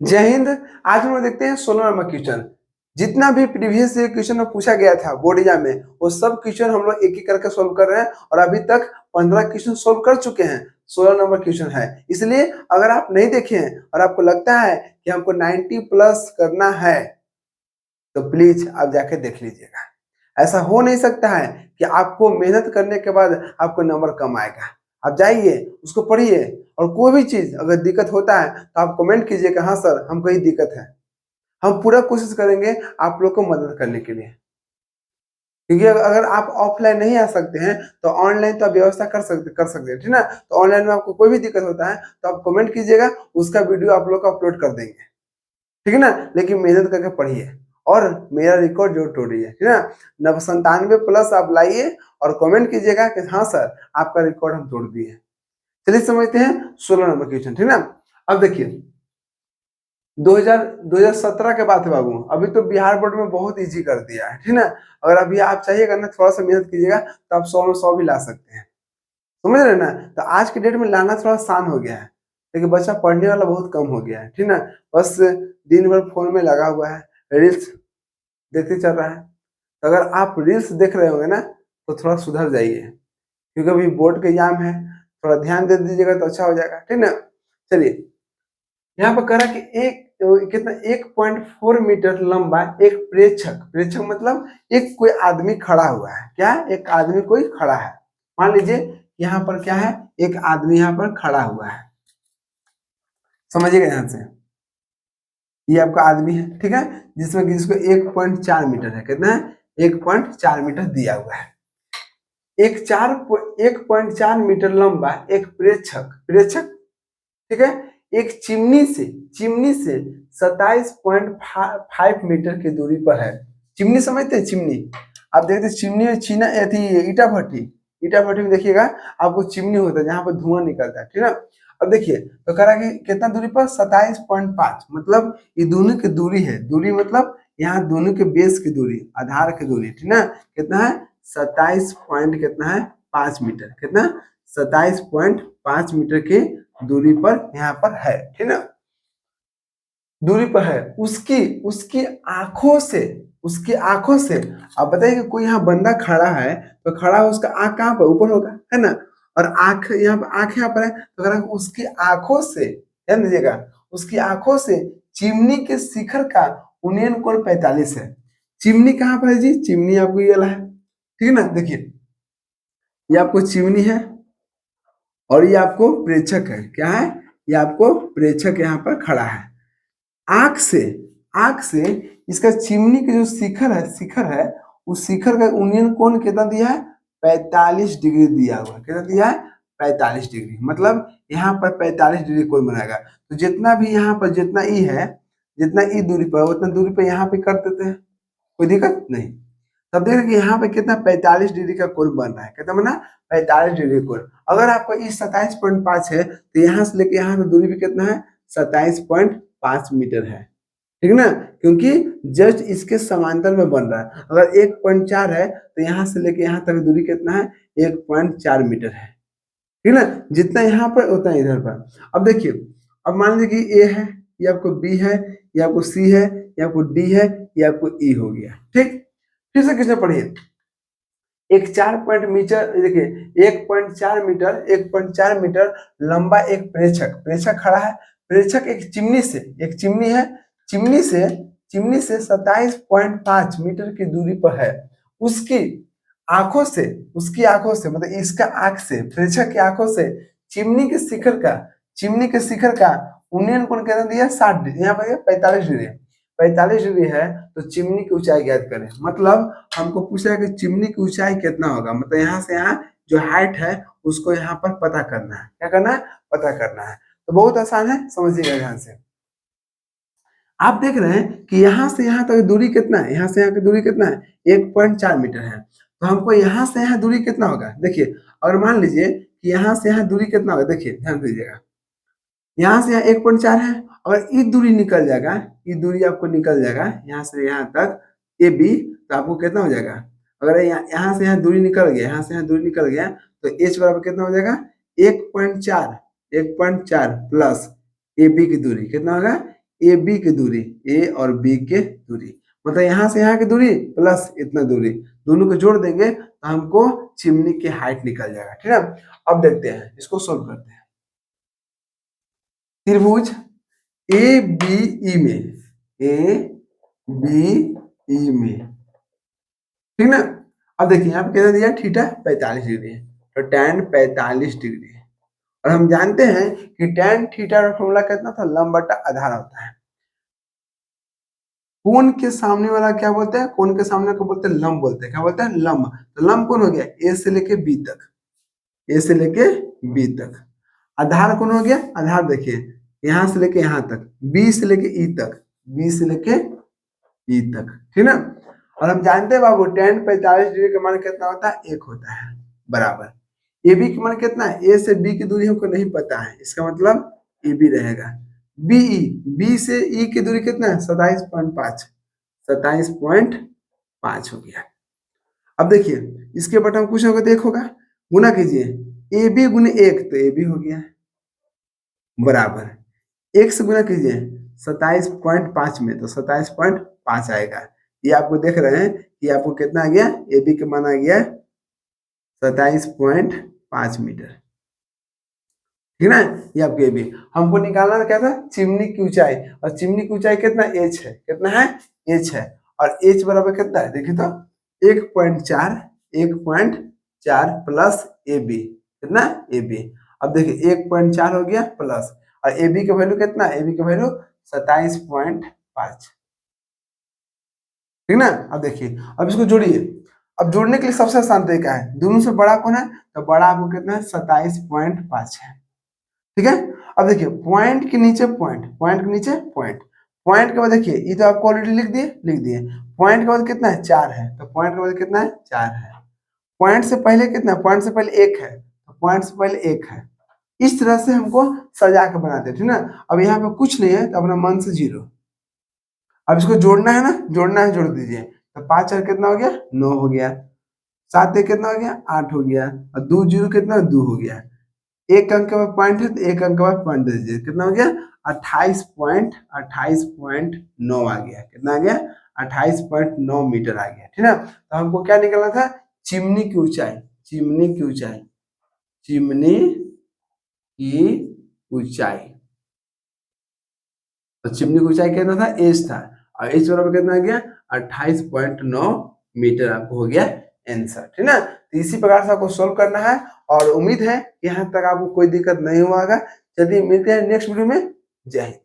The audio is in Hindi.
जय हिंद। आज हम लोग देखते हैं 16 नंबर क्वेश्चन। जितना भी प्रीवियस क्वेश्चन में पूछा गया था बोर्ड एग्जाम में, वो सब क्वेश्चन हम लोग एक एक करके सोल्व कर रहे हैं और अभी तक 15 क्वेश्चन सोल्व कर चुके हैं। 16 नंबर क्वेश्चन है, इसलिए अगर आप नहीं देखे हैं और आपको लगता है कि हमको 90 प्लस करना है तो प्लीज आप जाके देख लीजिएगा। ऐसा हो नहीं सकता है कि आपको मेहनत करने के बाद आपको नंबर कम आएगा। आप जाइए, उसको पढ़िए, और कोई भी चीज अगर दिक्कत होता है तो आप कमेंट कीजिएगा, हाँ सर हमको ये दिक्कत है। हम पूरा कोशिश करेंगे आप लोग को मदद करने के लिए, क्योंकि अगर आप ऑफलाइन नहीं आ सकते हैं तो ऑनलाइन तो आप व्यवस्था कर सकते हैं, ठीक ना। तो ऑनलाइन में आपको कोई भी दिक्कत होता है तो आप कमेंट कीजिएगा, उसका वीडियो आप लोग को अपलोड कर देंगे, ठीक है ना। लेकिन मेहनत करके पढ़िए और मेरा रिकॉर्ड जो तोड़िए, ठीक है ना। 97 प्लस आप लाइए और कमेंट कीजिएगा कि हाँ सर आपका रिकॉर्ड हम तोड़ दिए। चलिए समझते हैं 16 नंबर क्वेश्चन, ठीक ना। अब देखिए 2017 के बात है बाबू, अभी तो बिहार बोर्ड में बहुत इजी कर दिया है, ठीक ना। अगर अभी आप चाहिएगा ना, थोड़ा सा मेहनत कीजिएगा तो आप 100 में 100 भी ला सकते हैं, समझ रहे हैं ना। तो आज के डेट में लाना थोड़ा आसान हो गया है, लेकिन बच्चा पढ़ने वाला बहुत कम हो गया है, ठीक ना। बस दिन भर फोन में लगा हुआ है, रील्स देखते चल रहा है। तो अगर आप रील्स देख रहे होंगे ना तो थोड़ा सुधर जाइए, क्योंकि अभी बोर्ड का एग्जाम है, थोड़ा ध्यान दे दीजिएगा तो अच्छा हो जाएगा, ठीक ना। चलिए यहाँ पर कह रहा है कि कितना 1.4 मीटर लंबा एक प्रेक्षक, प्रेक्षक मतलब एक कोई आदमी खड़ा हुआ है, क्या एक आदमी कोई खड़ा है। मान लीजिए यहाँ पर क्या है, एक आदमी यहाँ पर खड़ा हुआ है, समझिएगा ध्यान से। ये आपका आदमी है, ठीक है, जिसमें जिसको 1.4 मीटर है, कितना है 1.4 मीटर दिया हुआ है। 1.4 मीटर लंबा एक प्रेक्षक, प्रेक्षक ठीक है, एक चिमनी से 27.5 मीटर की दूरी पर है। चिमनी समझते हैं, चिमनी आप देखते हैं, चिमनी में चीना थी ईटा भट्टी, ईटा भट्टी में देखिएगा आपको चिमनी होता है जहाँ पर धुआं निकलता है, ठीक है। अब देखिए तो कह रहा है कि कितना दूरी पर 27.5, मतलब ये दोनों की दूरी है, दूरी मतलब यहाँ दोनों के बेस की दूरी, आधार की दूरी, ठीक ना। कितना है 27 पॉइंट कितना है 5 मीटर, कितना 27.5 मीटर की दूरी पर यहाँ पर है, ठीक ना, दूरी पर है। उसकी उसकी आंखों से, उसकी आंखों से आप बताइए कि कोई यहाँ बंदा खड़ा है तो खड़ा है, उसका आंख कहाँ पर ऊपर होगा, है ना। और आंख यहाँ पर, आंख यहाँ पर है तो अगर उसकी आंखों से, ध्यान दीजिएगा, उसकी आंखों से चिमनी के शिखर का उन्नयन कोण 45 है। चिमनी कहाँ पर है जी, चिमनी आपको ये वाला है, ठीक है ना। देखिए ये आपको चिमनी है और ये आपको प्रेक्षक है, क्या है, ये आपको प्रेक्षक यहाँ पर खड़ा है। आंख से, आंख से इसका चिमनी के जो शिखर है, शिखर है, उस शिखर का उन्नयन कोण कितना दिया है 45 डिग्री दिया हुआ है, कितना दिया है 45 डिग्री, मतलब यहाँ पर 45 डिग्री कोण बनाएगा। तो जितना भी यहाँ पर जितना ई है, जितना ई दूरी पर उतना दूरी पर यहाँ पे कर देते हैं, कोई दिक्कत नहीं। तब देखिए कि यहाँ पे कितना 45 डिग्री का कोण बन रहा है, कितना बना 45 डिग्री कोण। अगर आपका इस 27.5 है तो यहाँ से लेके यहाँ तक दूरी भी कितना है 27.5 मीटर है, ठीक है ना, क्योंकि जस्ट इसके समांतर में बन रहा है। अगर 1.4 है तो यहाँ से लेके यहाँ तक दूरी कितना है 1.4 मीटर है, ठीक है ना। जितना यहाँ पर उतना इधर पर। अब देखिए, अब मान लीजिए कि ए है, ये आपको बी है, ये आपको सी है, ये आपको डी है, ये आपको ई हो गया, ठीक। फिर से किसने पढ़िए, एक 4 मीटर, देखिए 1.4 मीटर, 1.4 मीटर लंबा एक प्रेक्षक, प्रेक्षक खड़ा है। प्रेक्षक एक चिमनी से, एक चिमनी है, चिमनी से 27.5 मीटर की दूरी पर है। उसकी आंखों से, उसकी आंखों से मतलब इसका आंख से, प्रेक्षक की आंखों से चिमनी के शिखर का, चिमनी के शिखर का उन्नयन कोण कितना दिया 60 डिग्री, यहाँ पर 45 डिग्री, 45 डिग्री है। तो चिमनी की ऊंचाई ज्ञात करें, मतलब हमको पूछा है कि चिमनी की ऊंचाई कितना होगा, मतलब यहाँ से यहाँ जो हाइट है उसको यहाँ पर पता करना है, क्या करना है पता करना है। तो बहुत आसान है, समझिएगा ध्यान से। आप देख रहे हैं कि यहाँ से यहाँ तक दूरी कितना है, यहाँ से यहाँ की दूरी कितना है 1.4 मीटर है। तो हमको यहाँ से यहाँ दूरी कितना होगा, देखिए अगर मान लीजिए कि यहाँ से यहाँ दूरी कितना होगा, देखिए ध्यान दीजिएगा, यहाँ से यहाँ 1.4 है, अगर ये दूरी निकल जाएगा, ये दूरी आपको निकल जाएगा यहाँ से यहाँ तक ए बी, तो आपको कितना हो जाएगा, अगर यहाँ से यहाँ दूरी निकल गया, यहाँ से यहाँ दूरी निकल गया तो एच बराबर कितना हो जाएगा 1.4, 1.4 प्लस ए बी की दूरी कितना होगा ए बी की दूरी, ए और बी के दूरी, मतलब यहाँ से यहाँ की दूरी प्लस इतना दूरी, दोनों को जोड़ देंगे तो हमको चिमनी की हाइट निकल जाएगा। ठीक है, अब देखते हैं इसको सोल्व करते हैं। त्रिभुज ए बी ई में, ए बी ई में, ठीक ना। अब देखिए यहाँ पे कितना दिया, थीटा 45 डिग्री है, तो tan 45 डिग्री है। और हम जानते हैं कि tan थीटा का फॉर्मूला कितना था, लंब बटा आधार होता है। कोण के सामने वाला क्या बोलते हैं, कोण के सामने को बोलते हैं लंब, बोलते हैं क्या बोलते हैं, लंब। तो लंब कौन हो गया, ए से लेके बी तक, ए से लेके बी तक। आधार कौन हो गया, आधार देखिए यहाँ से लेके यहाँ तक, बी से लेके ई तक, बी से लेके ई तक, ठीक ना। और हम जानते हैं बाबू tan 45 डिग्री का मान कितना होता है, 1 होता है, बराबर। ए बी का मान कितना है, ए से बी की दूरी हमको नहीं पता है, इसका मतलब ए बी रहेगा। बी ई, बी से ई की दूरी कितना है, 27.5, 27.5 हो गया। अब देखिए इसके बटन कुछ होगा, देखोगा गुना कीजिए, ए बी गुने 1 तो ए बी हो गया, बराबर 1 से गुना कीजिए 27.5 में तो 27.5 आएगा। ये आपको देख रहे हैं कि आपको कितना आ गया, ए बी का मान आ गया 27.5 मीटर, ठीक ना। ये आपके ए बी, हमको निकालना क्या था, चिमनी की ऊंचाई, और चिमनी की ऊंचाई कितना एच है, कितना है एच है, और एच बराबर कितना है, देखिए तो 1.4, 1.4 प्लस ए बी, कितना ए बी। अब देखिए 1.4 हो गया प्लस, और ए बी का वैल्यू कितना, ए बी का वैल्यू 27.5, ठीक ना। अब देखिए अब इसको जोड़िए, अब जोड़ने के लिए सबसे आसान तरीका है, दोनों से बड़ा कौन है, तो बड़ा आपको कितना है 27.5 है, ठीक है। अब देखिए पॉइंट के नीचे पॉइंट, पॉइंट के नीचे पॉइंट, पॉइंट के बाद देखिए ये तो आपको ऑलरेडी लिख दिए, पॉइंट के बाद कितना है 4 है, तो पॉइंट के बाद कितना है 4 है। पॉइंट से पहले कितना है, पॉइंट से पहले 1 है, तो पॉइंट से पहले 1 है। इस तरह से हमको सजा के बनाते हैं, ठीक ना। अब यहाँ पे कुछ नहीं है तो अपना मन से 0, अब इसको जोड़ना है ना, जोड़ना है, जोड़ दीजिए, तो 5 और कितना हो गया 9 हो गया, 7 एक कितना हो गया 8 हो गया, और 2 0 कितना 2 हो गया, एक अंक के बाद पॉइंट है तो एक अंक के बाद पॉइंट दे दीजिए, कितना हो गया 28.9 आ गया, कितना आ गया 28.9 मीटर आ गया, ठीक है। तो हमको क्या निकलना था, चिमनी की ऊंचाई, चिमनी की ऊंचाई, चिमनी की ऊंचाई, तो चिमनी की ऊंचाई कितना था, एच था, और एच बराबर कितना आ गया 28.9 मीटर आपको हो गया आंसर, ठीक ना। तो इसी प्रकार से आपको सोल्व करना है, और उम्मीद है यहाँ तक आपको कोई दिक्कत नहीं हुआ होगा। चलिए मिलते हैं नेक्स्ट वीडियो में, जय हिंद।